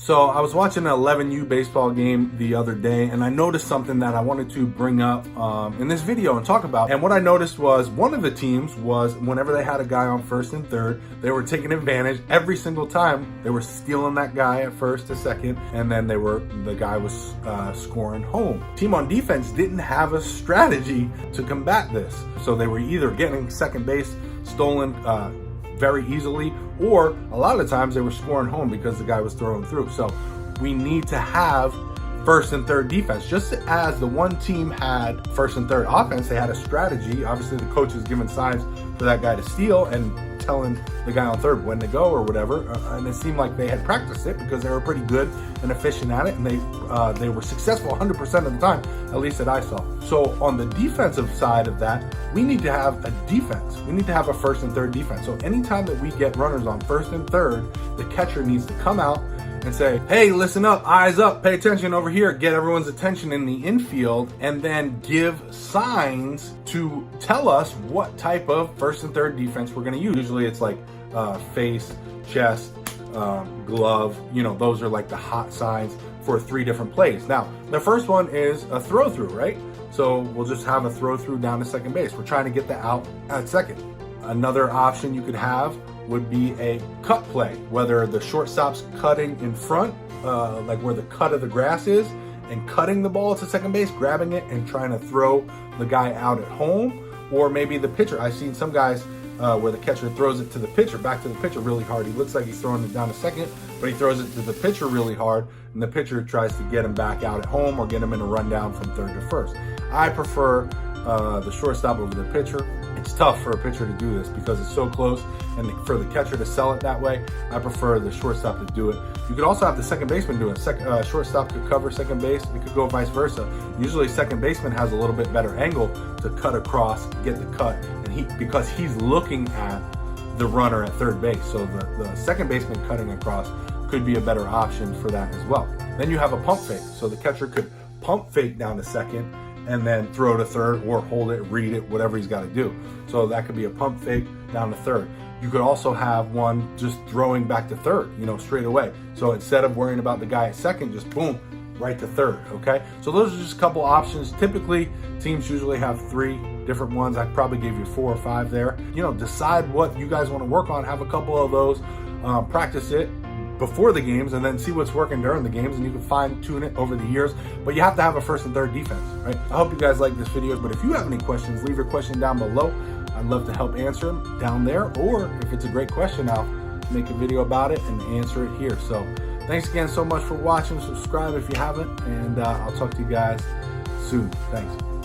So I was watching an 11U baseball game the other day, and I noticed something that I wanted to bring up in this video and talk about. And what I noticed was one of the teams was whenever they had a guy on first and third, they were taking advantage every single time. They were stealing that guy at first to second, and then the guy was scoring home. Team on defense didn't have a strategy to combat this. So they were either getting second base stolen very easily, or a lot of times they were scoring home because the guy was throwing through. So we need to have first and third defense. Just as the one team had first and third offense, they had a strategy. Obviously the coach is giving signs for that guy to steal and telling the guy on third when to go or whatever. And it seemed like they had practiced it because they were pretty good and efficient at it, and they were successful 100% of the time, at least that I saw. So on the defensive side of that, we need to have a defense. We need to have a first and third defense. So anytime that we get runners on first and third, the catcher needs to come out and say, hey, listen up, eyes up, pay attention over here, get everyone's attention in the infield, and then give signs to tell us what type of first and third defense we're gonna use. Usually it's like face, chest, glove, those are like the hot signs for 3 different plays. Now, the first one is a throw through, right? So we'll just have a throw through down to second base. We're trying to get the out at second. Another option you could have would be a cut play, whether the shortstop's cutting in front, like where the cut of the grass is, and cutting the ball to second base, grabbing it and trying to throw the guy out at home, or maybe the pitcher. I've seen some guys where the catcher throws it to the pitcher, back to the pitcher really hard. He looks like he's throwing it down to second, but he throws it to the pitcher really hard, and the pitcher tries to get him back out at home or get him in a rundown from third to first. I prefer the shortstop over the pitcher. It's tough for a pitcher to do this because it's so close, and for the catcher to sell it that way, I prefer the shortstop to do it. You could also have the second baseman do it. Shortstop could cover second base. It could go vice versa. Usually second baseman has a little bit better angle to cut across, get the cut, and because he's looking at the runner at third base. So the second baseman cutting across could be a better option for that as well. Then you have a pump fake. So the catcher could pump fake down to second and then throw to third, or hold it, read it, whatever he's got to do. So that could be a pump fake down to third. You could also have one just throwing back to third, straight away. So instead of worrying about the guy at second, just boom, right to third, okay? So those are just a couple options. Typically, teams usually have 3 different ones. I probably gave you 4 or 5 there. Decide what you guys want to work on, have a couple of those, practice it before the games, and then see what's working during the games, and you can fine tune it over the years. But you have to have a first and third defense, right? I hope you guys like this video, but if you have any questions, leave your question down below. I'd love to help answer them down there, or if it's a great question, I'll make a video about it and answer it here. So thanks again so much for watching. Subscribe if you haven't, and I'll talk to you guys soon. Thanks.